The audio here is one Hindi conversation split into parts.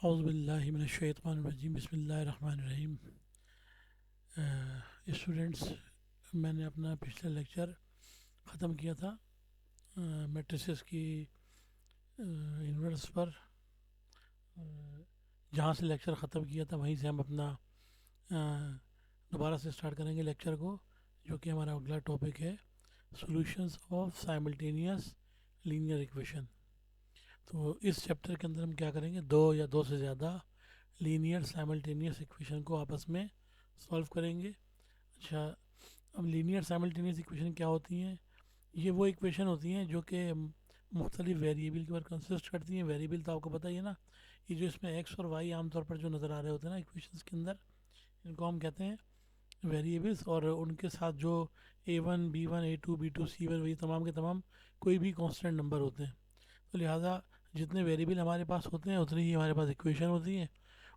औज़ुबिल्लाहि मिनश्शैतानिर्रजीम बिस्मिल्लाहिर्रहमानिर्रहीम। स्टूडेंट्स, मैंने अपना पिछला लेक्चर ख़त्म किया था मैट्रिसेस की इन्वर्स पर। जहाँ से लेक्चर ख़त्म किया था वहीं से हम अपना दोबारा से स्टार्ट करेंगे लेक्चर को, जो कि हमारा अगला टॉपिक है solutions of simultaneous linear equation. तो इस चैप्टर के अंदर हम क्या करेंगे, दो या दो से ज़्यादा लीनियर साइमल्टेनियस इक्वेशन को आपस में सॉल्व करेंगे। अच्छा, अब लीनियर साइमल्टेनियस इक्वेशन क्या होती हैं? ये वो इक्वेशन होती हैं जो कि मुख्तलिफ वेरिएबल के ऊपर कंसिस्ट करती हैं। वेरिएबल तो आपको पता ही है ना, ये जो इसमें एक्स और वाई आमतौर पर जो नज़र आ रहे होते हैं ना इक्वेशंस के अंदर, इनको हम कहते हैं वेरिएबल्स। और उनके साथ जो A1 B1 A2 B2 C1 वही तमाम के तमाम कोई भी कांस्टेंट नंबर होते हैं। तो लिहाजा जितने वेरिएबल हमारे पास होते हैं उतनी ही हमारे पास इक्वेशन होती हैं,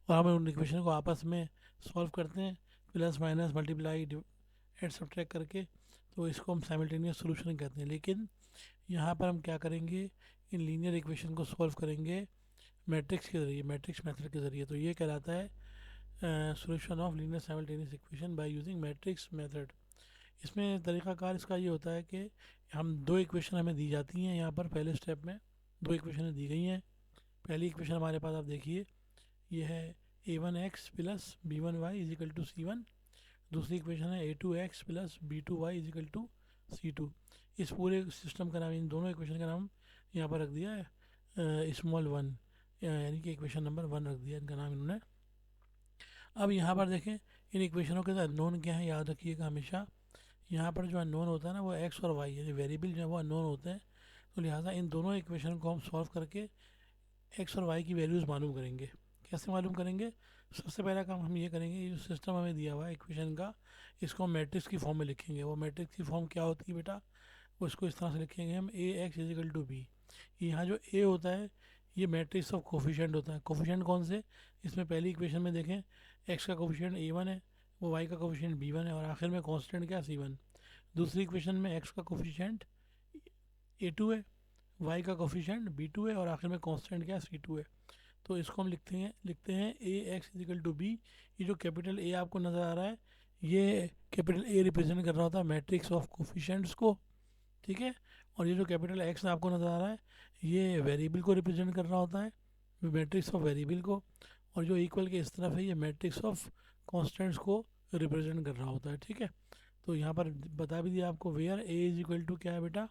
और हम उन इक्वेशन को आपस में सॉल्व करते हैं, plus minus multiply add subtract करके। तो इसको हम साइमल्टेनियस सॉल्यूशन कहते हैं। लेकिन यहाँ पर हम क्या करेंगे, इन लीनियर इक्वेशन को सॉल्व करेंगे मैट्रिक्स के ज़रिए, मैट्रिक्स मेथड के ज़रिए। तो ये कहलाता है solution of linear simultaneous equation by using matrix method. इसमें तरीक़ाकार इसका ये होता है कि हम दो इक्वेशन हमें दी जाती हैं। यहाँ पर पहले स्टेप में दो इक्वेशन दी गई हैं। पहली इक्वेशन हमारे पास आप देखिए, ये है A1x plus B1y is equal to C1। दूसरी इक्वेशन है A2x plus B2y is equal to C2। इस पूरे सिस्टम का नाम, इन दोनों इक्वेशन का नाम यहाँ पर रख दिया है स्मॉल वन, यानी कि इक्वेशन नंबर वन रख दिया इनका नाम इन्होंने। अब यहाँ पर देखें, इन इक्वेशनों के साथ नोन क्या है याद रखिएगा हमेशा। यहाँ पर जो अननोन होता है ना वो एक्स और वाई, यानी वेरिएबल जो है वो अननोन होते हैं। तो लिहाजा इन दोनों इक्वेशन को हम सॉल्व करके एक्स और वाई की वैल्यूज़ मालूम करेंगे। कैसे मालूम करेंगे? सबसे पहला काम हम ये करेंगे, ये जो सिस्टम हमें दिया हुआ है इक्वेशन का, इसको हम मैट्रिक्स की फॉर्म में लिखेंगे। वो मैट्रिक्स की फॉर्म क्या होती है बेटा, उसको इस तरह से लिखेंगे हम AX is equal to B. यहाँ जो ए होता है ये मैट्रिक्स ऑफ कोफिशिएंट होता है। कोफिशिएंट कौन से? इसमें पहली इक्वेशन में देखें, एक्स का कोफिशिएंट A1 है, वो वाई का कोफिशिएंट B1 है, और आखिर में कांस्टेंट क्या, C1। दूसरी इक्वेशन में एक्स का कोफिशिएंट A2 है, वाई का कोफिशिएंट B2 है, और आखिर में कांस्टेंट क्या, C2 है। तो इसको हम लिखते हैं AX इजिकल टू बी। ये जो कैपिटल ए आपको नज़र आ रहा है, ये कैपिटल ए रिप्रेजेंट कर रहा होता है मैट्रिक्स ऑफ कोफिशिएंट्स को, ठीक है। और ये जो कैपिटल एक्स आपको नज़र आ रहा है, ये वेरिएबल को रिप्रेजेंट कर रहा होता है, मैट्रिक्स ऑफ वेरिएबल को। और जो इक्वल के इस तरफ है, ये मैट्रिक्स ऑफ कॉन्स्टेंट्स को रिप्रेजेंट कर रहा होता है, ठीक है। तो यहाँ पर बता भी दिया आपको, where A is equal to क्या है बेटा,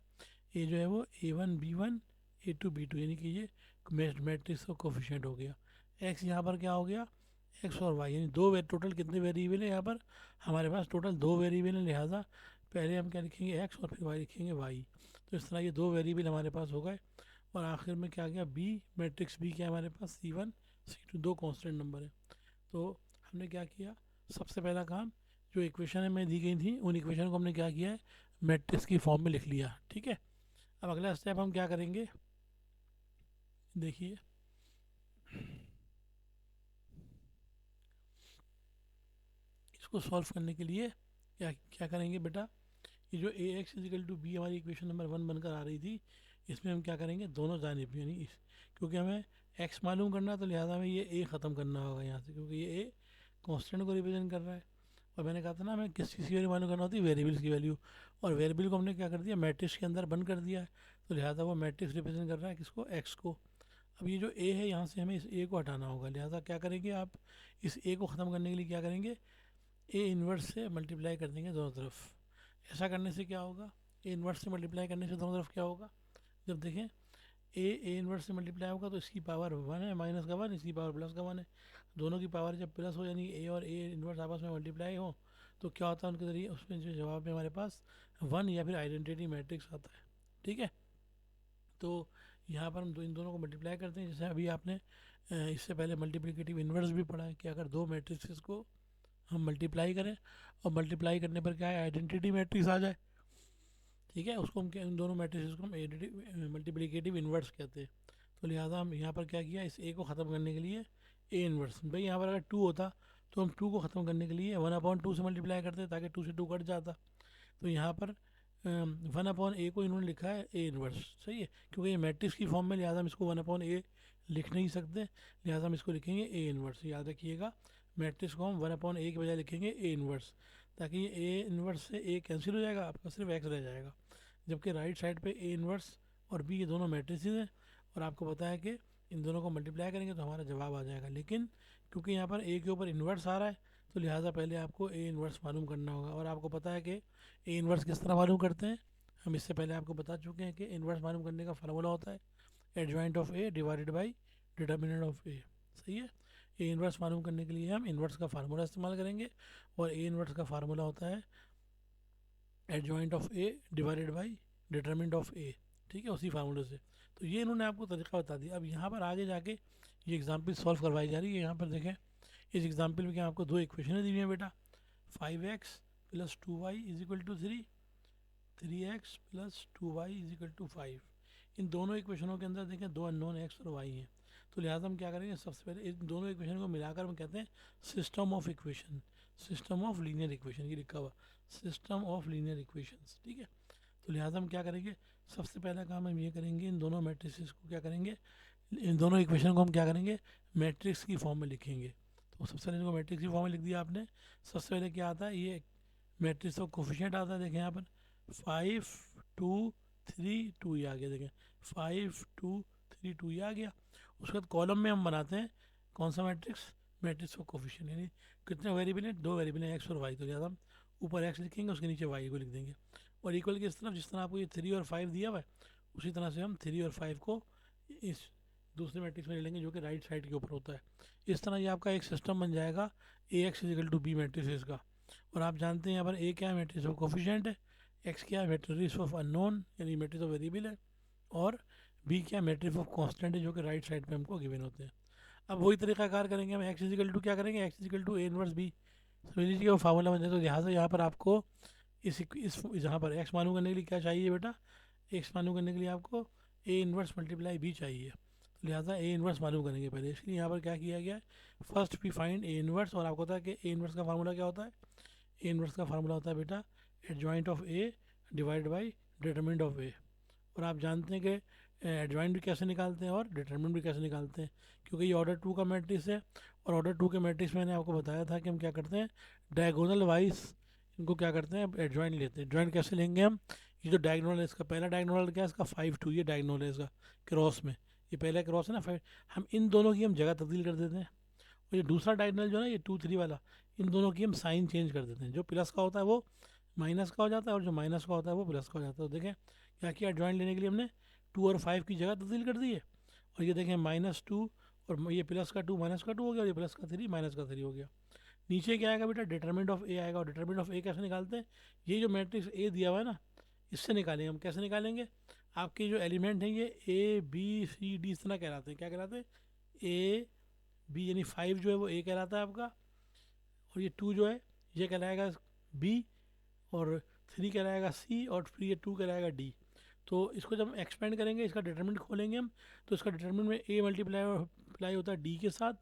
ए जो है वो A1 B1 A2 B2, यानी कि ये मैट्रिक्स ऑफ कोफिशिएंट हो गया। एक्स यहाँ पर क्या हो गया, एक्स और वाई, यानी दो टोटल कितने वेरिएबल है यहाँ पर हमारे पास, टोटल दो वेरिएबल है। लिहाजा पहले हम क्या लिखेंगे, एक्स, और फिर वाई लिखेंगे वाई। तो इस तरह ये दो वेरिएबल हमारे पास हो गए। और आखिर में क्या गया, बी, मैट्रिक्स बी क्या है हमारे पास, C1 C2, दो कांस्टेंट नंबर है। तो हमने क्या किया, सबसे पहला काम, जो इक्वेशन हमें दी गई थी उन इक्वेशन को हमने क्या किया है, मैट्रिक्स की फॉर्म में लिख लिया, ठीक है। अब अगला स्टेप हम क्या करेंगे, देखिए, इसको सॉल्व करने के लिए क्या क्या करेंगे बेटा, ये जो AX इजिकल टू बी हमारी इक्वेशन नंबर वन बनकर आ रही थी, इसमें हम क्या करेंगे, दोनों जानिब, यानी इस, क्योंकि हमें x मालूम करना है तो लिहाजा हमें ये a ख़त्म करना होगा यहाँ से, क्योंकि ये a कांस्टेंट को रिप्रेजेंट कर रहा है। और मैंने कहा था ना, हमें किस चीज़ की वैल्यू मालूम करना होती है, वेरिएबल्स की वैल्यू। और वेरिएबल को हमने क्या कर दिया, मैट्रिक्स के अंदर बंद कर दिया है। तो लिहाजा वो मैट्रिक्स रिप्रेजेंट कर रहा है किसको, x को। अब ये जो a है, यहाँ से हमें इस a को हटाना होगा। लिहाजा क्या करेंगे आप, इस a को ख़त्म करने के लिए क्या करेंगे, a इन्वर्स से मल्टीप्लाई कर देंगे दोनों तरफ। ऐसा करने से क्या होगा, ए इन्वर्स से मल्टीप्लाई करने से दोनों तरफ क्या होगा, जब देखें ए इन्वर्स से मल्टीप्लाई होगा तो इसकी पावर वन है, माइनस का वन, इसकी पावर प्लस का वन है। दोनों की पावर जब प्लस हो, यानी ए और ए इन्वर्स आपस में मल्टीप्लाई हो, तो क्या होता है उनके ज़रिए, उसमें जो जवाब में हमारे पास वन या फिर आइडेंटिटी मैट्रिक्स आता है, ठीक है। तो यहाँ पर हम इन दोनों को मल्टीप्लाई करते हैं। जैसे अभी आपने इससे पहले मल्टीप्लिकेटिव इन्वर्स भी पढ़ा है कि अगर दो मैट्रिक्स को हम मल्टीप्लाई करें, और मल्टीप्लाई करने पर क्या है, आइडेंटिटी मैट्रिक्स आ जाए, ठीक है, उसको हम क्या, इन दोनों मैट्रिक्स को हम मल्टीप्लिकेटिव इन्वर्स कहते हैं। तो लिहाजा हम यहाँ पर क्या किया, इस ए को ख़त्म करने के लिए ए इन्वर्स, भाई यहाँ पर अगर टू होता तो हम टू को ख़त्म करने के लिए 1/2 से मल्टीप्लाई करते, ताकि टू से टू कट जाता। तो यहाँ पर 1/a को इन्होंने लिखा है ए इन्वर्स, सही है, क्योंकि ये मैट्रिक्स की फॉर्म में, लिहाजा हम इसको 1/a लिख नहीं सकते, लिहाजा हम इसको लिखेंगे ए इन्वर्स। याद रखिएगा, मैट्रिक्स को हम 1/a के बजाय लिखेंगे ए इन्वर्स, ताकि ये ए इन्वर्स से ए कैंसिल हो जाएगा, आपका सिर्फ एक्स रह जाएगा। जबकि राइट साइड पे ए इन्वर्स और बी ये दोनों मैट्रिसेस हैं, और आपको पता है कि इन दोनों को मल्टीप्लाई करेंगे तो हमारा जवाब आ जाएगा। लेकिन क्योंकि यहाँ पर ए के ऊपर इन्वर्स आ रहा है, तो लिहाजा पहले आपको ए इन्वर्स मालूम करना होगा। और आपको पता है कि ए इन्वर्स किस तरह मालूम करते हैं, हम इससे पहले आपको बता चुके हैं कि इन्वर्स मालूम करने का फार्मूला होता है adjoint of A divided by determinant of A. सही है, ए इन्वर्स मालूम करने के लिए हम इन्वर्स का फार्मूला इस्तेमाल करेंगे, और ए इन्वर्स का फार्मूला होता है adjoint of A divided by determinant of A. ठीक है, उसी फार्मूले से। तो ये इन्होंने आपको तरीका बता दिया। अब यहाँ पर आगे जाके ये एग्जाम्पल सॉल्व करवाई जा रही है। यहाँ पर देखें, इस एग्जाम्पल में क्या आपको दो इक्वेशन दी हुई हैं बेटा, 5x + 2y = 3, 3x + 2y = 5। इन दोनों इक्वेशनों के अंदर देखें दो अननोन x और y हैं, तो लिहाजा हम क्या करेंगे, सबसे पहले इन दोनों इक्वेशन को मिलाकर हम कहते हैं system of equation, system of linear equation, ये लिखा हुआ सिस्टम ऑफ लीनियर इक्वेशंस। ठीक है, तो लिहाजा हम क्या करेंगे, सबसे पहला काम हम ये करेंगे, इन दोनों मैट्रिक्स को क्या करेंगे, इन दोनों इक्वेशन को हम क्या करेंगे, मैट्रिक्स की फॉर्म में लिखेंगे। तो सबसे पहले इनको मैट्रिक्स की फॉर्म में लिख दिया आपने। सबसे पहले क्या आता है, ये मैट्रिक्स ऑफ कोफिशिएंट आता है, देखें यहाँ पर 5 2 3 2, ये आ गया, देखें 5 2 3 2, ये आ गया। उसके बाद कॉलम में हम बनाते हैं कौन सा मैट्रिक्स, मैट्रिक्स ऑफ कोफिशिएंट, यानी कितने वेरिएबल हैं, दो वेरिएबल हैं एक्स और वाई। तो लिहाजा हम ऊपर एक्स लिखेंगे, उसके नीचे वाई को लिख देंगे, और इक्वल की इस तरफ जिस तरह आपको ये 3 और 5 दिया हुआ है, उसी तरह से हम 3 और 5 को इस दूसरे मैट्रिक्स में ले लेंगे जो कि राइट साइड के ऊपर होता है। इस तरह ये आपका एक सिस्टम बन जाएगा AX = B मैट्रिसेस का। और आप जानते हैं यहाँ पर ए क्या है, मैट्रिक्स ऑफ कोफिशिएंट है, एक्स क्या है, मैट्रिक्स ऑफ अननोन यानी मैट्रिक्स ऑफ वेरिएबल है, और बी क्या, मैट्रिक्स ऑफ कांस्टेंट है, जो कि राइट साइड पे हमको गिवन होते हैं। अब वही तरीकाकार करेंगे हम, एक्स इजिकल टू क्या करेंगे, X equal to A inverse B, समझ लीजिए वो फार्मूला बन जाए। तो लिहाजा यहाँ पर आपको इस यहाँ पर एक्स मालूम करने के लिए क्या चाहिए बेटा, एक्स मालूम करने के लिए आपको ए इनवर्स मल्टीप्लाई बी चाहिए। तो लिहाजा ए इनवर्स मालूम करेंगे पहले, इसलिए यहाँ पर क्या किया गया है, first we find A inverse. और आपको पता है कि ए इनवर्स का फार्मूला क्या होता है, ए इनवर्स का फार्मूला होता है बेटा adjoint of A divide by determinant of A. और आप जानते हैं कि एडजॉइंट भी कैसे निकालते हैं और डिटरमिनेंट भी कैसे निकालते हैं, क्योंकि ये ऑर्डर 2 का मैट्रिक्स है, और ऑर्डर 2 के मैट्रिक्स मैंने आपको बताया था कि हम क्या करते हैं, डायगोनल वाइज इनको क्या करते हैं, एडजॉइंट लेते हैं। एडजॉइंट कैसे लेंगे हम, ये जो डायगोनल है इसका पहला डायगोनल क्या है, इसका 5 2, ये डायगोनल है इसका क्रॉस में, ये पहला क्रॉस है ना 5, हम इन दोनों की हम जगह तब्दील कर देते हैं। और ये दूसरा डायगोनल जो है ना, ये 2 3 वाला, इन दोनों की हम साइन चेंज कर देते हैं, जो प्लस का होता है वो माइनस का हो जाता है, और जो माइनस का होता है वो प्लस का हो जाता है। तो देखें क्या किया, एडजॉइंट लेने के लिए हमने 2 और 5 की जगह तब्दील कर दी है। और ये देखें -2, और ये प्लस का 2 माइनस का 2 हो गया, और ये प्लस का 3 माइनस का 3 हो गया। नीचे क्या आएगा बेटा, डिटरमिनेंट ऑफ ए आएगा। और डिटरमिनेंट ऑफ ए कैसे निकालते हैं, ये जो मैट्रिक्स ए दिया हुआ है ना, इससे निकालेंगे हम। कैसे निकालेंगे, आपके जो एलिमेंट हैं ये ए बी सी डी इस तरह कहलाते हैं, क्या कहलाते हैं, ए बी, यानी 5 जो है वो ए कहलाता है आपका, और ये 2 जो है ये कहलाएगा बी, और 3 कहलाएगा सी, और फिर ये 2 कहलाएगा डी। तो इसको जब हम एक्सपेंड करेंगे, इसका डिटरमिनेंट खोलेंगे हम, तो इसका डिटरमिनेंट में ए मल्टीप्लाई होता है डी के साथ,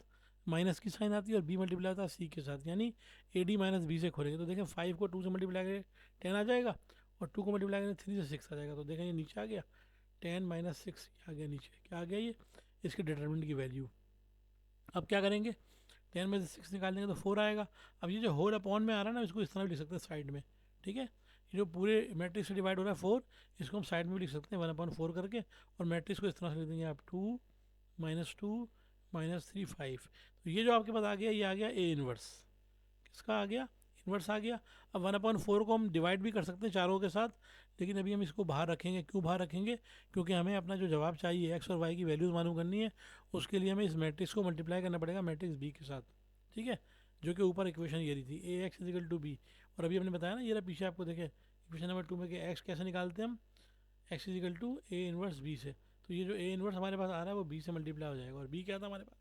माइनस की साइन आती है, और बी मल्टीप्लाई होता है सी के साथ, यानी ए डी माइनस बी से खोलेंगे। तो देखें 5 को 2 से मल्टीप्लाई करें 10 आ जाएगा, और 2 को मल्टीप्लाई करें 3 से 6 आ जाएगा। तो देखें ये नीचे आ गया 10 - 6 आ गया नीचे, क्या आ गया ये, इसके डिटरमिनेंट की वैल्यू। अब क्या करेंगे, 10 में से 6 निकाल देंगे तो 4 आएगा। अब ये जो होल अपॉन में आ रहा है ना, इसको इस तरह भी लिख सकते हैं साइड में, ठीक है, ये जो पूरे मैट्रिक्स से डिवाइड हो रहा है 4, इसको हम साइड में भी लिख सकते हैं 1/4 करके, और मैट्रिक्स को इस तरह से लिख देंगे आप 2 -2 -3 5। तो ये जो आपके पास आ गया, ये आ गया ए इनवर्स, किसका आ गया, इनवर्स आ गया। अब 1/4 को हम डिवाइड भी कर सकते हैं चारों के साथ, लेकिन अभी हम इसको बाहर रखेंगे। क्यों बाहर रखेंगे, क्योंकि हमें अपना जो जवाब चाहिए एक्स और वाई की वैल्यूज़ मालूम करनी है, उसके लिए हमें इस मैट्रिक्स को मल्टीप्लाई करना पड़ेगा मैट्रिक्स बी के साथ, ठीक है, जो कि ऊपर इक्वेशन ये रही थी AX = B। और अभी हमने बताया ना, ये रहा पीछे आपको देखे इक्वेशन नंबर 2 में कि एक्स कैसे निकालते हैं हम, X equal to A inverse B से। तो ये जो ए इनवर्स हमारे पास आ रहा है वो बी से मल्टीप्लाई हो जाएगा, और बी क्या था हमारे पास,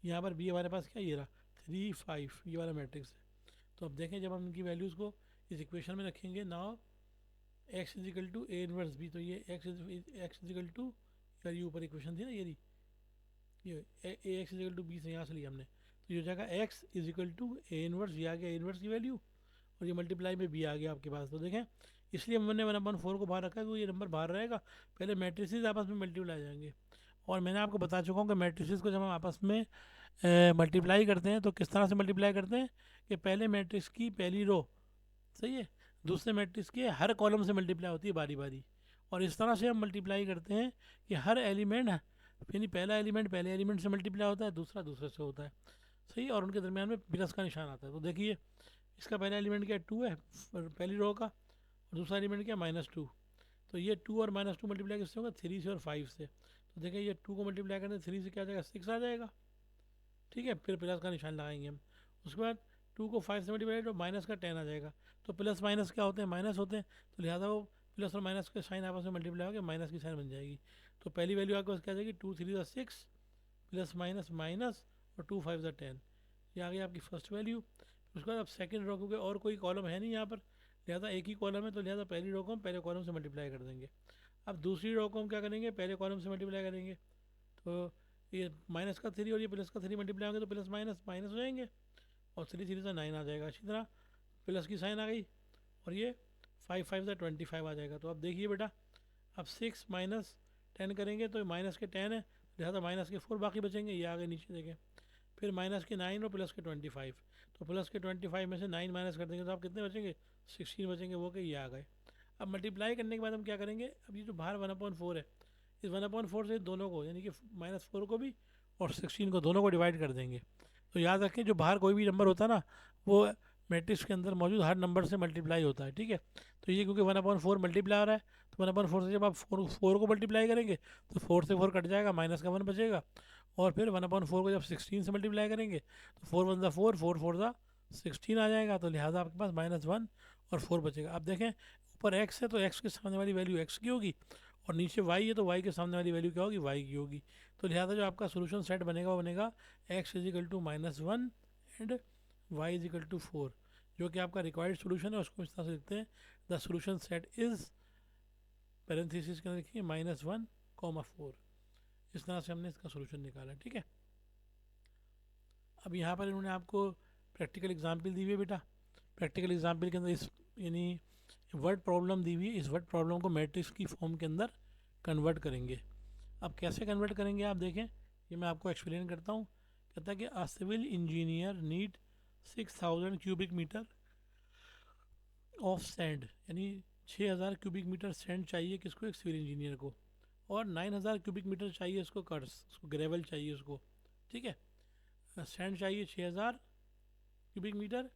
यहाँ पर बी हमारे पास क्या, ये रहा 3 5, ये वाला मैट्रिक्स है। तो अब देखें जब हम इनकी वैल्यूज़ को इस इक्वेशन में रखेंगे, now X equal to A inverse B, तो ये एक्स इजिकल टू, यार ये ऊपर इक्वेशन थी ना, ये A X equal to B से यहाँ से लिया हमने, तो ये हो जाएगा X equal to A inverse, ये आ गया ए इनवर्स की वैल्यू, और ये मल्टीप्लाई में बी आ गया आपके पास। तो देखें इसलिए हमने 1/4 को बाहर रखा है, क्योंकि ये नंबर बाहर रहेगा, पहले मैट्रिसेस आपस में मल्टीप्लाई आ जाएंगे, और मैंने आपको बता चुका हूँ कि मैट्रिसेस को जब हम आपस में मल्टीप्लाई करते हैं तो किस तरह से मल्टीप्लाई करते हैं कि पहले मैट्रिक्स की पहली रो, सही है, दूसरे मैट्रिक्स के हर कॉलम से मल्टीप्लाई होती है बारी बारी, और इस तरह से हम मल्टीप्लाई करते हैं कि हर एलिमेंट, यानी पहला एलिमेंट पहले एलिमेंट से मल्टीप्लाई होता है, दूसरा दूसरे से होता है, सही, और उनके दरमियान में प्लस का निशान आता है। तो देखिए इसका पहला एलिमेंट क्या 2 है पहली रो का, और दूसरा एलिमेंट क्या -2, तो ये 2 और -2 मल्टीप्लाई किससे होगा, 3 से और 5 से। तो देखिए ये 2 को मल्टीप्लाई करने 3 से क्या आ जाएगा, 6 आ जाएगा, ठीक है, फिर प्लस का निशान लगाएंगे हम। उसके बाद 2 को 5 से मल्टीप्लाई तो माइनस का 10 आ जाएगा, तो प्लस माइनस क्या होते हैं, माइनस होते हैं, तो लिहाजा वो प्लस और माइनस के साइन आपस में मल्टीप्लाई होकर माइनस की साइन बन जाएगी। तो पहली वैल्यू आपके पास क्या आ जाएगी, 2 3 6 प्लस माइनस माइनस और 2 5 10, ये आ गई आपकी फर्स्ट वैल्यू। उसके बाद अब सेकंड रो, क्योंकि और कोई कॉलम है नहीं यहाँ पर, लिहाजा एक ही कॉलम है, तो लिहाजा पहली रो को हम पहले कॉलम से मल्टीप्लाई कर देंगे। अब दूसरी रो को हम क्या करेंगे, पहले कॉलम से मल्टीप्लाई करेंगे, तो ये माइनस का 3 और ये प्लस का 3 मल्टीप्लाई होंगे तो प्लस माइनस माइनस हो जाएंगे, और 3 3 से 9 आ जाएगा। इसी तरह प्लस की साइन आ गई, और ये 5 5 से 25 आ जाएगा। तो अब देखिए बेटा, अब 6 माइनस 10 करेंगे तो माइनस के 10 है, लिहाजा माइनस के 4 बाकी बचेंगे, ये आगे नीचे देखें, फिर माइनस के 9 और प्लस के 25, तो प्लस के 25 में से 9 माइनस कर देंगे तो आप कितने बचेंगे, 16 बचेंगे, वो के ये आ गए। अब मल्टीप्लाई करने के बाद हम क्या करेंगे, अब ये जो बाहर 1/4 है, इस 1/4 से दोनों को, यानी कि -4 को भी और 16 को, दोनों को डिवाइड कर देंगे। तो याद रखें जो बाहर कोई भी नंबर होता है ना, वो मैट्रिक्स के अंदर मौजूद हर नंबर से मल्टीप्लाई होता है, ठीक है। तो ये क्योंकि 1/4 मल्टीप्लाई हो रहा है, तो 1/4 से जब आप 4 को मल्टीप्लाई करेंगे तो 4 से 4 कट जाएगा, माइनस का 1 बचेगा, और फिर 1/4 को जब 16 से मल्टीप्लाई करेंगे तो 4 1 4 4 4 16 आ जाएगा, तो लिहाजा आपके पास -1 और 4 बचेगा। अब देखें ऊपर x है तो x के सामने वाली वैल्यू x की होगी, और नीचे y है तो y के सामने वाली वैल्यू क्या होगी, y की होगी। तो लिहाजा जो आपका सोल्यूशन सेट बनेगा वो बनेगा x =-1 एंड y =4, जो कि आपका रिक्वायर्ड सोल्यूशन है। उसको इस तरह से लिखते हैं, the solution set is parenthesis के अंदर लिखिए -1, 4। इस तरह से हमने इसका सोल्यूशन निकाला, ठीक है। अब यहाँ पर इन्होंने आपको प्रैक्टिकल एग्जाम्पल दी हुई है बेटा, प्रैक्टिकल एग्जाम्पल के अंदर इस यानी वर्ड प्रॉब्लम दी हुई है, इस वर्ड प्रॉब्लम को मैट्रिक्स की फॉर्म के अंदर कन्वर्ट करेंगे। अब कैसे कन्वर्ट करेंगे आप देखें, ये मैं आपको एक्सप्लेन करता हूँ। कहता है कि a civil engineer need 6000 cubic metre of sand, यानी 6000 क्यूबिक मीटर सैंड चाहिए किसको, एक सिविल इंजीनियर को, और 9000 क्यूबिक मीटर चाहिए उसको कर्स, उसको ग्रेवल चाहिए उसको, ठीक है। सैंड चाहिए 6000 क्यूबिक मीटर,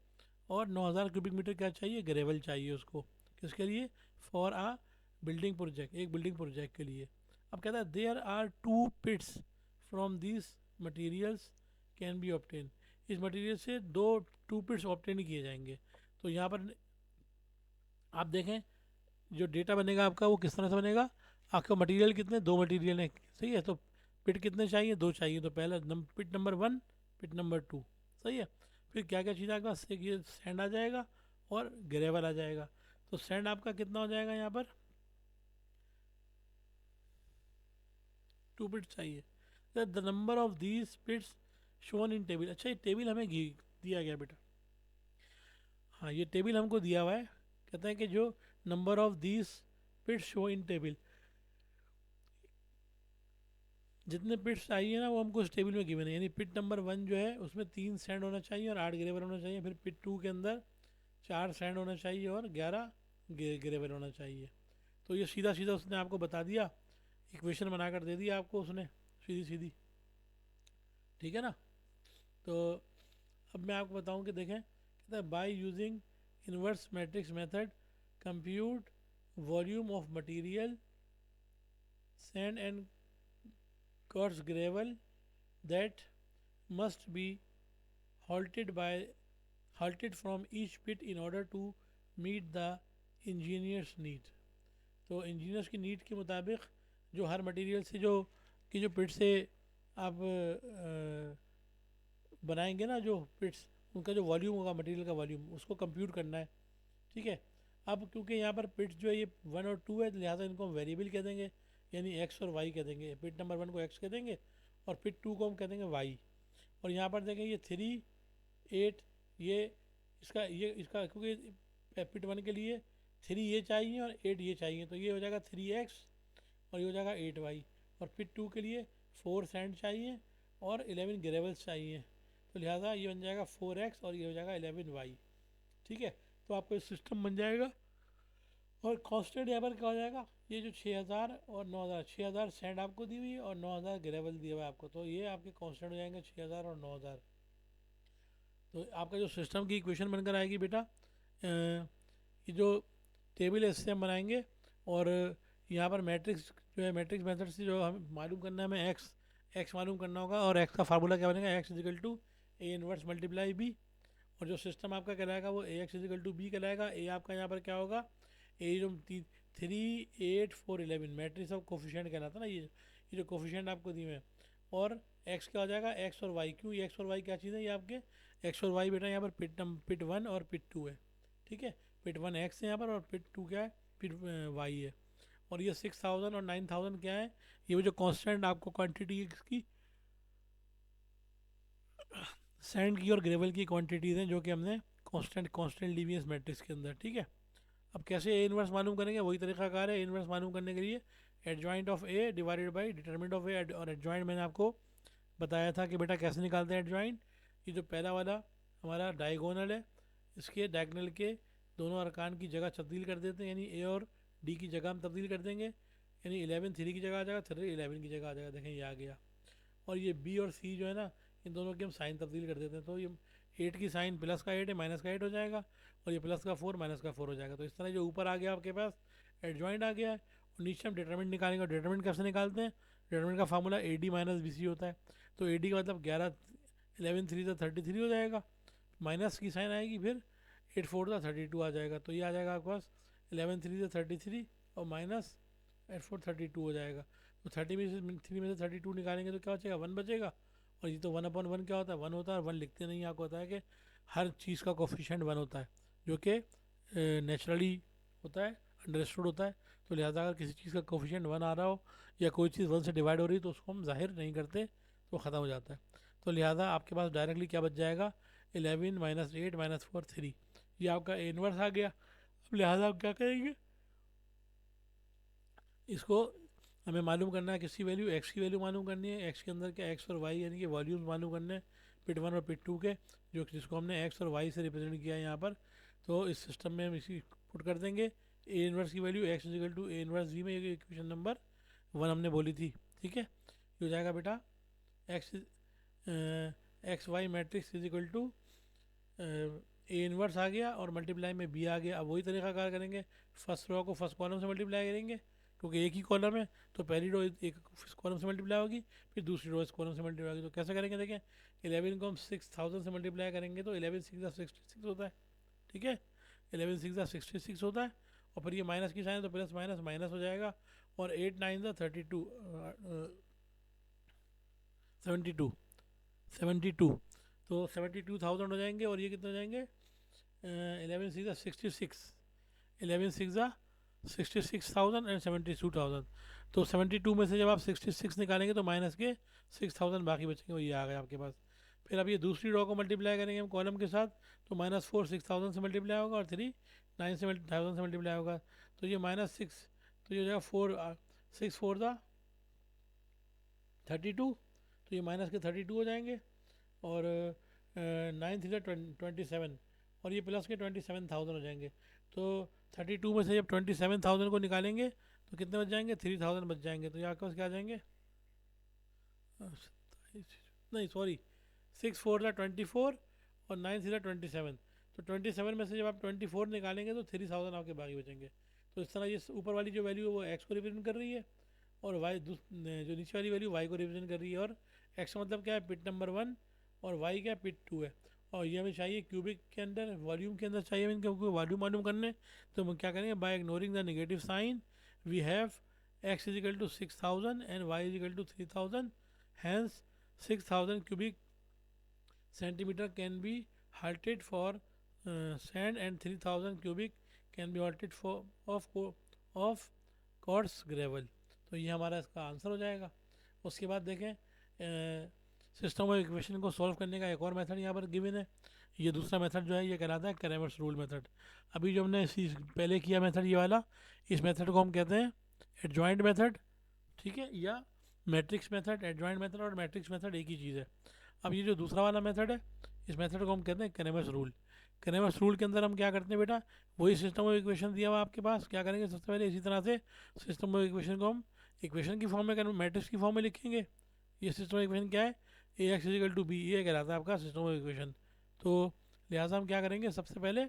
और 9000 क्यूबिक मीटर क्या चाहिए, ग्रेवल चाहिए उसको, किसके लिए, फॉर आ बिल्डिंग प्रोजेक्ट, एक बिल्डिंग प्रोजेक्ट के लिए। अब कहता है there are 2 pits from this materials can be obtain, इस मटेरियल से 2 पिट्स ऑब्टेन किए जाएंगे। तो यहाँ पर आप देखें जो डेटा बनेगा आपका वो किस तरह से बनेगा, आपका मटेरियल कितने, 2 मटेरियल हैं, सही है, तो पिट कितने चाहिए, 2 चाहिए, तो पहला पिट नंबर 1, पिट नंबर 2, सही है। फिर क्या क्या चीज़ आपका, ये सैंड आ जाएगा और ग्रेवल आ जाएगा। तो सैंड आपका कितना हो जाएगा, यहाँ पर 2 पिट चाहिए, the number of these pits shown in table. अच्छा ये टेबल हमें दिया गया बेटा, हाँ ये टेबल हमको दिया हुआ है, कहते हैं कि जो number of these pits show in table, जितने पिट्स चाहिए ना वो हमको इस टेबल में गिवन है, यानी पिट नंबर 1 जो है उसमें 3 सैंड होना चाहिए और 8 ग्रेवल होना चाहिए, फिर पिट 2 के अंदर 4 सैंड होना चाहिए और 11 ग्रेवल होना चाहिए। तो ये सीधा सीधा उसने आपको बता दिया, इक्वेशन बनाकर दे दिया आपको उसने, सीधी सीधी, ठीक है ना। तो अब मैं आपको बताऊं कि देखें, कहता है by using inverse matrix method compute volume of material sand and coarse gravel that must be halted by halted from each pit in order to meet the engineer's need। तो इंजीनियर्स की नीड के मुताबिक जो हर मटेरियल से जो कि जो पिट से आप बनाएंगे ना जो पिट्स, उनका जो वॉल्यूम होगा मटेरियल का वॉल्यूम, उसको कंप्यूट करना है, ठीक है। अब क्योंकि यहाँ पर पिट्स जो है ये 1 और 2 है, तो लिहाजा इनको हम वेरिएबल कह देंगे, यानी एक्स और वाई कह देंगे। पिट नंबर 1 को एक्स कह देंगे और पिट 2 को हम कह देंगे वाई। और यहाँ पर देखें ये 3 8 ये इसका क्योंकि पिट 1 के लिए 3 ये चाहिए और 8 ये चाहिए, तो ये हो जाएगा 3x और ये हो जाएगा 8y। और पिट 2 के लिए 4 सैंड चाहिए और 11 ग्रेवल्स चाहिए, तो लिहाजा ये बन जाएगा 4x और ये हो जाएगा 11y। ठीक है, तो आपको सिस्टम बन जाएगा। और कांस्टेंट यहाँ पर क्या हो जाएगा, ये जो 6000 और 9000, 6000 सैंड आपको दी हुई है और 9000 ग्रेवल दिया हुआ है आपको, तो ये आपके कांस्टेंट हो जाएंगे 6000 और 9000। तो आपका जो सिस्टम की इक्वेशन बनकर आएगी बेटा, ये जो टेबल है इससे हम बनाएंगे। और यहाँ पर मैट्रिक्स जो है, मैट्रिक्स मेथड से जो हमें मालूम करना है, हमें एक्स मालूम करना होगा। और एक्स का फार्मूला क्या बनेगा, X equal to A inverse multiply B. और जो सिस्टम आपका कहलाएगा वो A X equal to B कहलाएगा। ए आपका यहाँ पर क्या होगा, ए जो 3, 8, 4, 11 मैट्रिक्स ऑफ कोफिशिएंट कहलाता है ना, ये जो कोफिशिएंट आपको दिए हैं। और एक्स क्या हो जाएगा, एक्स और वाई। क्यों, ये एक्स और वाई क्या चीज़ है, ये आपके एक्स और वाई बेटा यहाँ पर पिट 1 और पिट 2 है। ठीक है, पिट 1 एक्स है यहाँ पर और पिट 2 क्या है, पिट वाई है। और ये 6000 और 9000 क्या है, ये वो जो कांस्टेंट आपको क्वांटिटी इसकी सैंड की और ग्रेवल की क्वांटिटीज़ हैं जो कि हमने कांस्टेंट ली हुई है इस मैट्रिक्स के अंदर। ठीक है, अब कैसे ए इनवर्स मालूम करेंगे, वही तरीकाकार है। ए इनवर्स मालूम करने के लिए adjoint of A divided by determinant of A. और एडजॉइंट मैंने आपको बताया था कि बेटा कैसे निकालते हैं एडजॉइंट। ये जो पहला वाला हमारा डायगोनल है, इसके डायगोनल के दोनों अरकान की जगह तब्दील कर देते हैं, यानी ए और डी की जगह हम तब्दील कर देंगे। यानी 11 3 की जगह आ जाएगा, 3 11 की जगह आ जाएगा। देखें ये आ गया। और ये बी और सी जो है ना, इन दोनों की हम साइन तब्दील कर देते हैं। तो ये 8 की साइन प्लस का 8 है, माइनस का 8 हो जाएगा। और ये प्लस का 4 माइनस का 4 हो जाएगा। तो इस तरह जो ऊपर आ गया आपके पास एडजॉइंट आ गया है। और नीचे हम डिटरमिनेंट निकालेंगे। और डिटरमिनेंट कैसे निकालते हैं, डिटरमिनेंट का formula A D minus B C होता है। तो ए डी का मतलब 11 11 3 तो 33 हो जाएगा, माइनस की साइन आएगी, फिर 8 4 था 32 आ जाएगा। तो ये आ जाएगा आपके पास 11 3 से 33 और माइनस 8 4 32 हो जाएगा। तो 30 में से 3 में से 32 निकालेंगे तो क्या बचेगा, 1 बचेगा। और ये तो 1/1 क्या होता है, 1 होता है। और 1 लिखते नहीं, आपको होता है कि हर चीज़ का कोफिशिएंट 1 होता है, जो कि नेचुरली होता है, अंडरस्टूड होता है। तो लिहाजा अगर किसी चीज़ का कोफिशिएंट 1 आ रहा हो या कोई चीज़ 1 से डिवाइड हो रही है तो उसको हम जाहिर नहीं करते, तो ख़त्म हो जाता है। तो लिहाजा आपके पास डायरेक्टली क्या बच जाएगा, 11 माइनस 8 माइनस 4 3। ये आपका इनवर्स आ गया। अब लिहाजा आप क्या करेंगे, इसको हमें मालूम करना है किसकी वैल्यू, एक्स की वैल्यू मालूम करनी है। एक्स के अंदर क्या, एक्स और वाई यानी कि वॉल्यूम्स मालूम करने हैं, पिट 1 और पिट 2 के, जो जिसको हमने एक्स और वाई से रिप्रेजेंट किया है यहाँ पर। तो इस सिस्टम में हम इसी पुट कर देंगे। ए इनवर्स की value X equal to A inverse V में, ये इक्वेशन नंबर 1 हमने बोली थी। ठीक है, ये हो जाएगा बेटा X X Y matrix equal to A inverse आ गया और मल्टीप्लाई में बी आ गया। अब वही तरीका कार करेंगे, फर्स्ट रो को फर्स्ट कॉलम से मल्टीप्लाई करेंगे क्योंकि एक ही कॉलम है। तो पहली रो एक कॉलम से मल्टीप्लाई होगी, फिर दूसरी रो इस कॉलम से मल्टीप्लाई होगी। तो कैसे करेंगे, देखें 11 को हम 6000 से मल्टीप्लाई करेंगे तो 11 6 66 होता है। ठीक है, 11 6 66 होता है। और फिर ये माइनस की साइन है तो प्लस माइनस माइनस हो जाएगा। और 8 9 32 72 72, तो 72,000 हो जाएंगे। और ये कितने हो जाएंगे, 11 6 66, 11 6 66,000 एंड 72,000। तो 72 में से जब आप 66 निकालेंगे तो माइनस के 6000 बाकी बचेंगे, वो ये आ गया आपके पास। फिर अब ये दूसरी रो को मल्टीप्लाई करेंगे हम कॉलम के साथ, तो -4 6000 से मल्टीप्लाई होगा और 3 9 से 1000 से मल्टीप्लाई होगा। तो ये -6, तो ये हो जाएगा 4 6 4 था 32, तो ये माइनस के 32 हो जाएंगे। और 9 थी 27, और ये प्लस के 27,000 हो जाएंगे। तो 32 में से जब 27,000 को निकालेंगे तो कितने बच जाएंगे, 3000 बच जाएंगे। तो ये आपके पास क्या आ जाएंगे, नहीं सॉरी, 6 4 था 24 और 9 थी 27। तो 27 में से जब आप 24 निकालेंगे तो 3000 आपके बाकी बचेंगे। तो इस तरह ये ऊपर वाली जो वैल्यू है वो एक्स को रिप्रेजेंट कर रही है, और वाई जो नीचे वाली वैल्यू वाई को रिप्रेजेंट कर रही है। और एक्स का मतलब क्या है, पिट नंबर 1, और वाई क्या है, पिट 2 है। और ये हमें चाहिए क्यूबिक के अंदर, वॉल्यूम के अंदर चाहिए हमें, क्योंकि वॉल्यूम मालूम करने। तो हम क्या करेंगे, by ignoring the negative sign we have X equal to 6000 and Y equal to 3000। Hence 6000 cubic centimeter can be halted for sand and 3000 cubic can be halted for of coarse gravel। तो ये हमारा इसका आंसर हो जाएगा। उसके बाद देखें सिस्टम ऑफ इक्वेशन को सॉल्व करने का एक और मेथड यहाँ पर गिवन है। ये दूसरा मेथड जो है ये कहलाता है क्रैमर्स रूल मेथड। अभी जो हमने पहले किया मेथड ये वाला, इस मेथड को हम कहते हैं एडजॉइंट मेथड, ठीक है, या मैट्रिक्स मेथड, एडजॉइंट मेथड और मैट्रिक्स मेथड एक ही चीज़ है। अब ये जो दूसरा वाला मेथड है, इस मेथड को हम कहते हैं कैनेमस रूल। कैनेमस रूल के अंदर हम क्या करते हैं बेटा, वही सिस्टम ऑफ इक्वेशन दिया हुआ आपके पास, क्या करेंगे सबसे पहले इसी तरह से सिस्टम ऑफ इक्वेशन को हम इक्वेशन की फॉर्म में, मैट्रिक्स की फॉर्म में लिखेंगे। ये सिस्टम ऑफ इक्वेशन क्या है, ए एक्स इजिकल टू बी, ये कहलाता है आपका सिस्टम ऑफ इक्वेशन। तो लिहाजा हम क्या करेंगे, सबसे पहले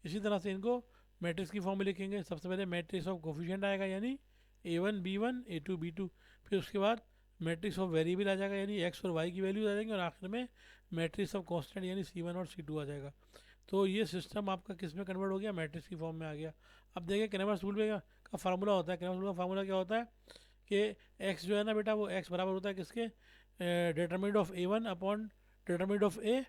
इसी तरह से इनको मैट्रिक्स की फॉर्म में लिखेंगे। सबसे पहले मैट्रिक्स ऑफ कोफिशिएंट आएगा यानी A1 B1 A2 B2, फिर उसके बाद मैट्रिक्स ऑफ वेरिएबल आ जाएगा यानी एक्स और वाई की वैल्यूज आ जाएंगी, और आखिर में मैट्रिक्स ऑफ कांस्टेंट यानी C1 और C2 आ जाएगा। तो ये सिस्टम आपका किस में कन्वर्ट हो गया, मैट्रिक्स की फॉर्म में आ गया। अब देखिए कैनेमस रूल का फार्मूला होता है, कैनेमस रूल का फार्मूला क्या होता है कि एक्स जो है ना बेटा, वो एक्स बराबर होता है किसके, determinant of A1 upon determinant of A,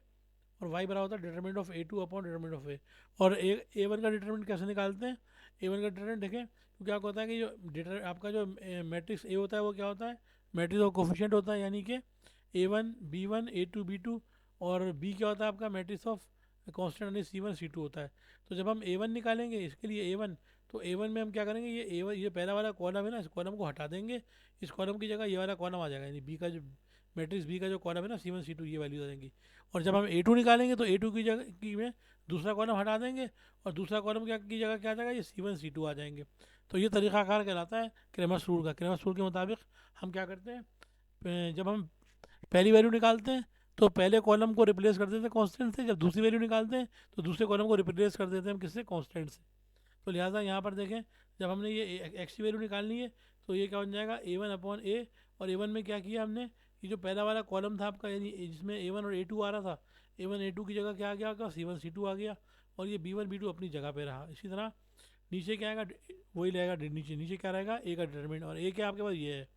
और वाई बराबर होता है determinant of A2 upon determinant of A. और A1 का डिटरमिनेंट कैसे निकालते हैं, A1 का डिटरमिनेंट देखें तो क्या होता है कि जो आपका जो मैट्रिक्स ए होता है वो क्या होता है, मैट्रिक्स ऑफ कोफिशिएंट होता है यानी कि A1 B1 A2 B2, और बी क्या होता है आपका मैट्रिक्स ऑफ कांस्टेंट यानी C1 C2 होता है। तो जब हम A1 निकालेंगे इसके लिए A1, तो A1 में हम क्या करेंगे, ये A1 ये पहला वाला कॉलम है ना, इस कॉलम को हटा देंगे, इस कॉलम की जगह ये वाला कॉलम आ जाएगा, यानी बी का जो मैट्रिक्स बी का जो कॉलम है ना C1 C2, ये वैल्यूज आ जाएंगी। और जब हम A2 निकालेंगे तो A2 की जगह की में दूसरा कॉलम हटा देंगे, और दूसरा कॉलम क्या की जगह क्या आ जाएगा, ये C1 C2 आ जाएंगे। तो ये तरीक़ाकार कहलाता है क्रेमर्स रूल का। क्रेमर्स रूल के मुताबिक हम क्या करते हैं, जब हम पहली वैल्यू निकालते हैं तो पहले कॉलम को रिप्लेस कर देते हैं कांस्टेंट से, जब दूसरी वैल्यू निकालते हैं तो दूसरे कॉलम को रिप्लेस कर देते हैं हम किससे, कांस्टेंट से। तो लिहाजा यहाँ पर देखें, जब हमने ये एक्स की वैल्यू निकालनी है तो ये क्या बन जाएगा A1 अपॉन ए, और A1 में क्या किया हमने, ये जो पहला वाला कॉलम था आपका यानी जिसमें A1 और A2 आ रहा था, A1 A2 की जगह क्या आ गया आपका, C1 C2 आ गया, और ये B1 B2 अपनी जगह पे रहा। इसी तरह नीचे क्या आएगा, वही रहेगा, नीचे नीचे क्या रहेगा, ए का डिटरमिनेंट, और ए क्या आपके पास ये है,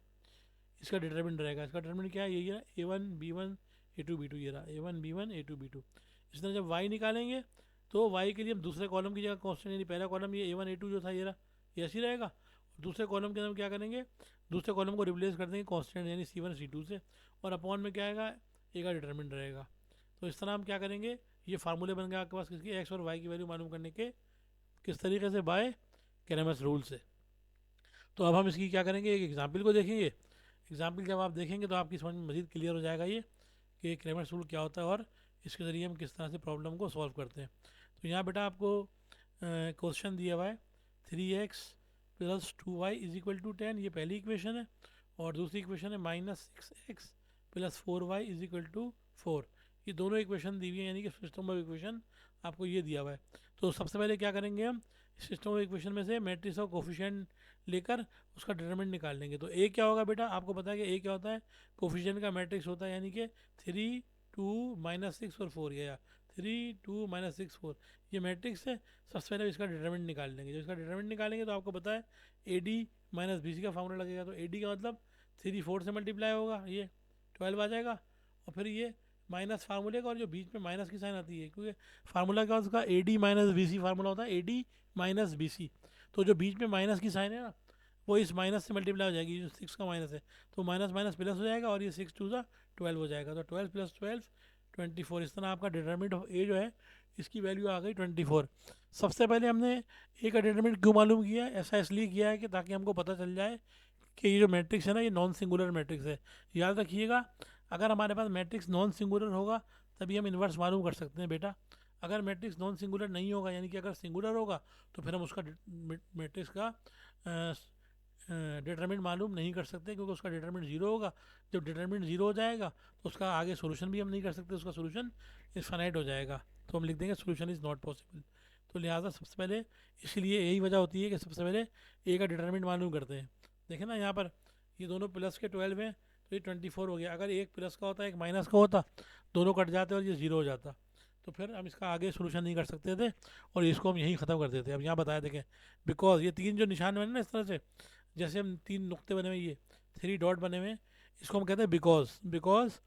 इसका डिटरमिनेंट रहेगा। इसका डिटरमिनेंट क्या है, यही है A1 B1 A2 B2, ये रहा A1 B1 A2 B2। इस तरह जब y निकालेंगे तो y के लिए हम दूसरे कॉलम की जगह कांस्टेंट यानी पहला कॉलम ये A1 A2 जो था ये रहा, ये ऐसे ही रहेगा। दूसरे कॉलम के अंदर क्या करेंगे, दूसरे कॉलम को रिप्लेस कर देंगे कांस्टेंट यानी C1 C2 से, और अपॉन में क्या आएगा, ए का डिटरमिनेंट रहेगा। तो इस तरह हम क्या करेंगे, ये फार्मूले बन गए आपके पास किसके, एक्स और वाई की वैल्यू मालूम करने के, किस तरीके से, बाय कैरेमस रूल से। तो अब हम इसकी क्या करेंगे, एक एग्जाम्पल को देखेंगे। एग्जाम्पल जब आप देखेंगे तो आपकी समझ में मज़ीद क्लियर हो जाएगा ये कि क्रेमर्स रूल क्या होता है और इसके ज़रिए हम किस तरह से प्रॉब्लम को सॉल्व करते हैं। तो यहाँ बेटा आपको क्वेश्चन दिया हुआ है 3x plus 2y is equal to 10, ये पहली इक्वेशन है, और दूसरी इक्वेशन है -6x plus 4y is equal to 4। ये दोनों इक्वेशन दी हुई है यानी कि सिस्टम ऑफ इक्वेशन आपको ये दिया हुआ है। तो सबसे पहले क्या करेंगे, हम सिस्टम ऑफ इक्वेशन में से मैट्रिक्स ऑफ कोफिशिएंट लेकर उसका डिटरमिनेंट निकाल लेंगे। तो ए क्या होगा बेटा, आपको पता है कि ए क्या होता है, कोफिशिएंट का मैट्रिक्स होता है यानी कि 3 2 -6 और 4, या 3 2 -6 4, ये मैट्रिक्स है। सबसे पहले इसका डिटरमिनेंट निकाल लेंगे। जब इसका डिटरमिनेंट निकालेंगे तो आपको पता है AD माइनस BC का फार्मूला लगेगा। तो AD का मतलब 3 4 से मल्टीप्लाई होगा, ये 12 आ जाएगा, और फिर ये माइनस फार्मूले का, और जो बीच में माइनस की साइन आती है क्योंकि फार्मूला क्या उसका AD माइनस BC फार्मूला होता है, AD माइनस BC। तो जो बीच में माइनस की साइन है ना, वो इस माइनस से मल्टीप्लाई हो जाएगी, जो 6 का माइनस है, तो माइनस माइनस प्लस हो जाएगा, और ये 6 2 सा 12 हो जाएगा। तो 12 + 12 24। इस तरह आपका डिटरमिनेंट ऑफ ए जो है इसकी वैल्यू आ गई 24। सबसे पहले हमने ए का डिटरमिनेंट क्यों मालूम किया है, ऐसा इसलिए किया है कि ताकि हमको पता चल जाए कि ये जो मैट्रिक्स है ना, ये नॉन सिंगुलर मैट्रिक्स है। याद रखिएगा, अगर हमारे पास मैट्रिक्स नॉन सिंगुलर होगा तभी हम इन्वर्स मालूम कर सकते हैं बेटा। अगर मैट्रिक्स नॉन सिंगुलर नहीं होगा, यानी कि अगर सिंगुलर होगा तो फिर हम उसका मैट्रिक्स का डिटरमिनेंट मालूम नहीं कर सकते, क्योंकि उसका डिटरमिनेंट जीरो होगा। जब डिटरमिनेंट जीरो हो जाएगा तो उसका आगे सोल्यूशन भी हम नहीं कर सकते, उसका सोल्यूशन इनफाइनाइट हो जाएगा, तो हम लिख देंगे सोल्यूशन इज़ नॉट पॉसिबल। तो लिहाजा सबसे पहले इसलिए यही वजह होती है कि सबसे पहले ए का डिटरमिनेंट मालूम करते हैं। देखें ना यहाँ पर ये दोनों प्लस के 12 हैं, तो ये 24 हो गया। अगर एक प्लस का होता एक माइनस का होता, दोनों कट जाते और ये जीरो हो जाता, तो फिर हम इसका आगे सोल्यूशन नहीं कर सकते थे, और इसको हम यहीं ख़त्म कर देते। अब यहाँ बताया देखें, बिकॉज ये तीन जो निशान बने ना इस तरह से, जैसे हम 3 नुक्ते बने हुए, ये 3 डॉट बने हुए, इसको हम कहते हैं बिकॉज। बिकॉज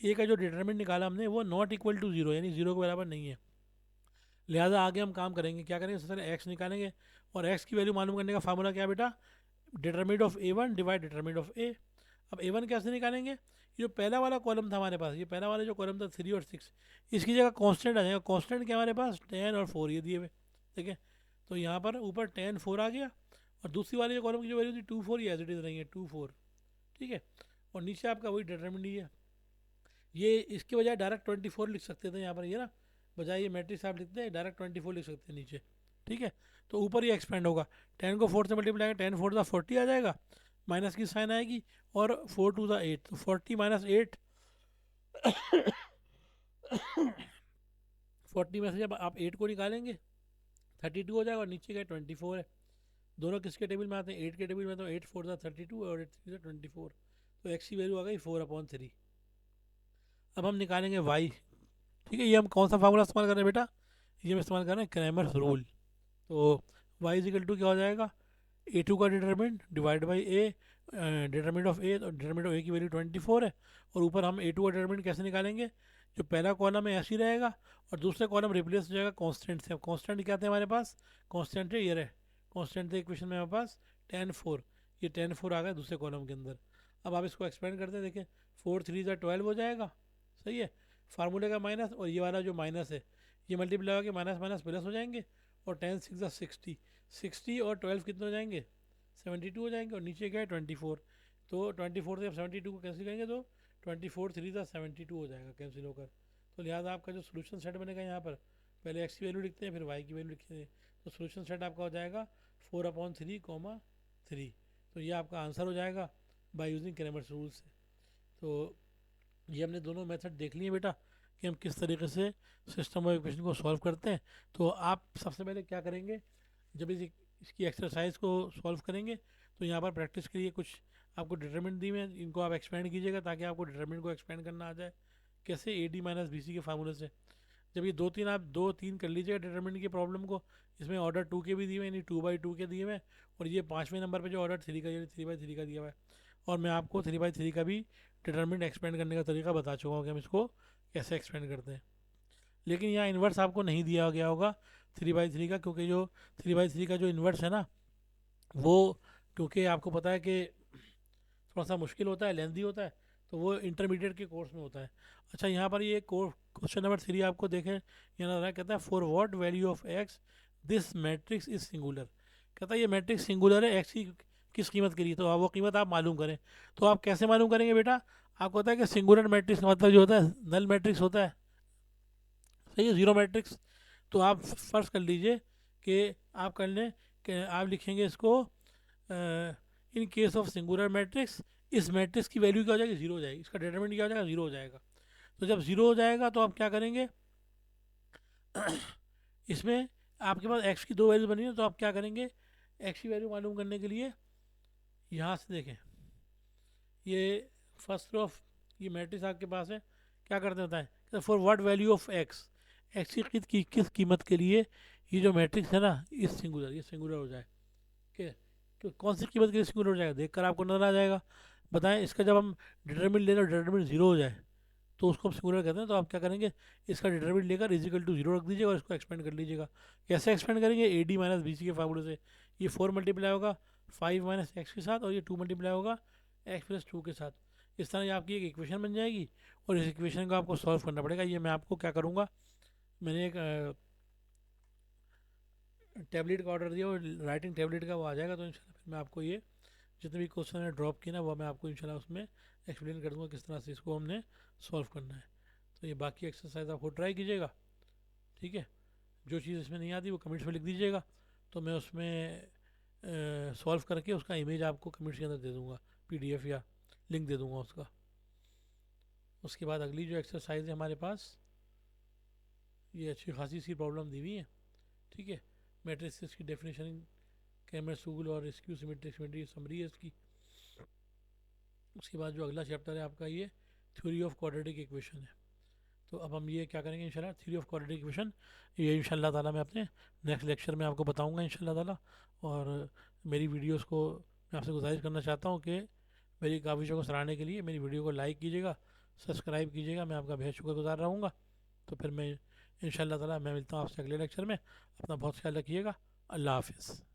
ए का जो डिटरमिनेंट निकाला हमने वो नॉट इक्वल टू जीरो, यानी जीरो के बराबर नहीं है। लिहाजा आगे हम काम करेंगे, क्या करेंगे, सबसे पहले एक्स निकालेंगे, और एक्स की वैल्यू मालूम करने का फार्मूला क्या बेटा, determinant of A1 divide determinant of A. अब A1 कैसे निकालेंगे, ये जो पहला वाला कॉलम था हमारे पास, ये पहला वाला जो कॉलम था 3 और 6, इसकी जगह कांस्टेंट आ जाएगा। कांस्टेंट क्या हमारे पास 10 और 4 ये दिए हुए, ठीक है। तो यहाँ पर ऊपर 10 4 आ गया, और दूसरी वाली जो कॉलम की जो वैल्यू थी 2 4, ये एज इट इज़ नहीं है 2 4, ठीक है। और नीचे आपका वही डिटरमिनेंट ही है। ये इसके बजाय डायरेक्ट 24 लिख सकते थे यहाँ पर, ये ना बजाय ये मैट्रिक्स आप लिखते हैं डायरेक्ट 24 लिख सकते हैं नीचे, ठीक है। तो ऊपर ये एक्सपेंड होगा, 10 को 4 से मल्टीप्लाई करें, 10 4 40 आ जाएगा, माइनस की साइन आएगी, और 4 2 8, तो 40 माइनस 8 40 में से जब आप 8 को निकालेंगे 32 हो जाएगा, और नीचे का 24 है। दोनों किसके टेबल में आते हैं, 8 के टेबल में, तो 8 4 32 और 8 3 24, तो एक्स की वैल्यू आ गई 4/3। अब हम निकालेंगे वाई, ठीक है। ये हम कौन सा फार्मूला इस्तेमाल कर रहे हैं बेटा, ये हम इस्तेमाल कर रहे हैं क्रैमर्स रूल। तो वाई इजिकल टू क्या हो जाएगा, A2 का determinant divide by A, determinant of A, और डिटरमिनेंट ऑफ ए की वैल्यू 24 है, और ऊपर हम A2 का डिटरमिनेंट कैसे निकालेंगे, जो पहला कॉलम है ऐसे ही रहेगा, और दूसरा कॉलम रिप्लेस हो जाएगा कॉन्स्टेंट से। अब कॉन्स्टेंट क्या थे हमारे पास, कॉन्स्टेंट है ये रहे, कॉन्स्टेंट थे इक्वेशन में हमारे पास 10 4, ये 10 4 आ गया दूसरे कॉलम के अंदर। अब आप इसको एक्सपेंड करते हैं, देखिए 4 3 12 हो जाएगा, सही है। फार्मूले का माइनस, और ये वाला जो माइनस है ये मल्टीप्लाई होकर माइनस माइनस प्लस हो जाएंगे, और 10 6 60, 60 और 12 कितने हो जाएंगे, 72 हो जाएंगे, और नीचे क्या है 24, तो 24 से आप 72 को कैंसिल करेंगे तो 24 3 72 हो जाएगा कैंसिल होकर। तो लिहाजा आपका जो सोल्यूशन सेट बनेगा यहाँ पर, पहले एक्स की वैल्यू लिखते हैं फिर वाई की वैल्यू लिखते हैं, तो सोल्यूशन सेट आपका हो जाएगा 4/3, 3। तो ये आपका आंसर हो जाएगा बाय यूजिंग क्रैमर्स रूल से। तो ये हमने दोनों मेथड देख लिए बेटा कि हम किस तरीके से सिस्टम ऑफ इक्वेशन को सॉल्व करते हैं। तो आप सबसे पहले क्या करेंगे, जब इसकी एक्सरसाइज को सॉल्व करेंगे तो यहाँ पर प्रैक्टिस के लिए कुछ आपको डिटरमिनेंट दी हैं, इनको आप एक्सपेंड कीजिएगा ताकि आपको डिटरमिनेंट को एक्सपेंड करना आ जाए। कैसे, A D minus B C के फार्मूले से। जब ये 2 3 आप 2 3 कर लीजिएगा डिटरमिनेंट की प्रॉब्लम को, इसमें ऑर्डर 2 के भी दिए हुए यानी 2/2 के दिए हुए हैं, और ये 5वें नंबर पर जो ऑर्डर 3 का यानी 3/3 का दिया हुआ है, और मैं आपको 3/3 का भी डिटरमिनेंट एक्सपेंड करने का तरीका बता चुका हूँ कि हम इसको कैसे एक्सपेंड करते हैं। लेकिन यहाँ इन्वर्स आपको नहीं दिया गया होगा 3/3 का, क्योंकि जो 3/3 का जो इन्वर्स है ना वो, क्योंकि आपको पता है कि थोड़ा सा मुश्किल होता है, लेंदी होता है, तो वो इंटरमीडिएट के कोर्स में होता है। अच्छा, यहाँ पर ये क्वेश्चन नंबर 3 आपको देखें, यहाँ रहा कहता है for what value of x this matrix is singular. कहता है ये मैट्रिक्स सिंगुलर है एक्स की किस कीमत के लिए, तो आप वो कीमत आप मालूम करें। तो आप कैसे मालूम करेंगे बेटा, आपको पता है कि सिंगुलर मैट्रिक्स का मतलब जो होता है नल मैट्रिक्स होता है, सही है, जीरो मैट्रिक्स। तो आप फर्ज कर लीजिए कि आप कर लें कि आप लिखेंगे इसको in case of singular matrix, इस मैट्रिक्स की वैल्यू क्या हो जाएगी, जीरो हो जाएगी, इसका डिटरमिनेंट क्या हो जाएगा, जीरो हो जाएगा। तो जब जीरो हो जाएगा तो आप क्या करेंगे इसमें आपके पास एक्स की 2 वैल्यू बनी है, तो आप क्या करेंगे, एक्स की वैल्यू मालूम करने के लिए यहाँ से देखें, ये फर्स्ट ऑफ ये मैट्रिक्स आपके पास है, क्या करते होता है for what value of x, x की किस कीमत के लिए ये जो मैट्रिक्स है ना इस सिंगुलर, ये सिंगुलर हो जाए, कि कौन सी कीमत के लिए सिंगुलर हो जाएगा देखकर आपको नजर आ जाएगा। बताएं, इसका जब हम डिटरमिनेंट ले लो डिटरमिनेंट जीरो हो जाए तो उसको हम सिंगुलर कहते हैं। तो आप क्या करेंगे, इसका डिटरमिनेंट लेकर इजिकल टू जीरो रख दीजिएगा और इसको एक्सपेंड कर लीजिएगा। कैसे एक्सपेंड करेंगे, A D minus B C के फार्मूले से। ये 4 मल्टीप्लाई होगा 5 माइनस एक्स के साथ, और ये 2 मल्टीप्लाई होगा एक्स प्लस 2 के साथ। इस तरह ये आपकी एक इक्वेशन बन जाएगी, और इस इक्वेशन को आपको सॉल्व करना पड़ेगा। ये मैं आपको क्या करूँगा, मैंने एक टैबलेट का ऑर्डर दिया, और राइटिंग टैबलेट का वो आ जाएगा, तो इंशाल्लाह फिर मैं आपको ये जितने भी क्वेश्चन है ड्रॉप किए ना वो मैं आपको इंशाल्लाह उसमें एक्सप्लेन कर दूँगा किस तरह से इसको हमने सॉल्व करना है। तो ये बाकी एक्सरसाइज आपको ट्राई कीजिएगा, ठीक है। जो चीज़ इसमें नहीं आती वो कमेंट्स में लिख दीजिएगा, तो मैं उसमें सॉल्व करके उसका इमेज आपको कमेंट्स के अंदर दे दूँगा, PDF या लिंक दे दूँगा उसका। उसके बाद अगली जो एक्सरसाइज है हमारे पास, ये अच्छी खासी सी प्रॉब्लम दी हुई है, ठीक है। मैट्रिक्स की डेफिनेशन क्रैमर्स रूल और स्क्यू सिमेट्री समरी है इसकी। उसके बाद जो अगला चैप्टर है आपका ये थ्योरी ऑफ क्वाड्रेटिक इक्वेशन है। तो अब हम ये क्या करेंगे इंशाल्लाह, थ्योरी ऑफ क्वाड्रेटिक इक्वेशन ये इंशाल्लाह ताला मैं अपने नेक्स्ट लेक्चर में आपको बताऊंगा इंशाल्लाह ताला। और मेरी वीडियोस को मैं आपसे गुजारिश करना चाहता हूँ कि मेरी काविशों को सराहने के लिए मेरी वीडियो को लाइक कीजिएगा, सब्सक्राइब कीजिएगा, मैं आपका बेहद शुक्रगुजार रहूँगा। तो फिर मैं इंशाल्लाह ताला मैं मिलता हूँ आपसे अगले लेक्चर में। अपना बहुत ख्याल रखिएगा। अल्लाह हाफिज़।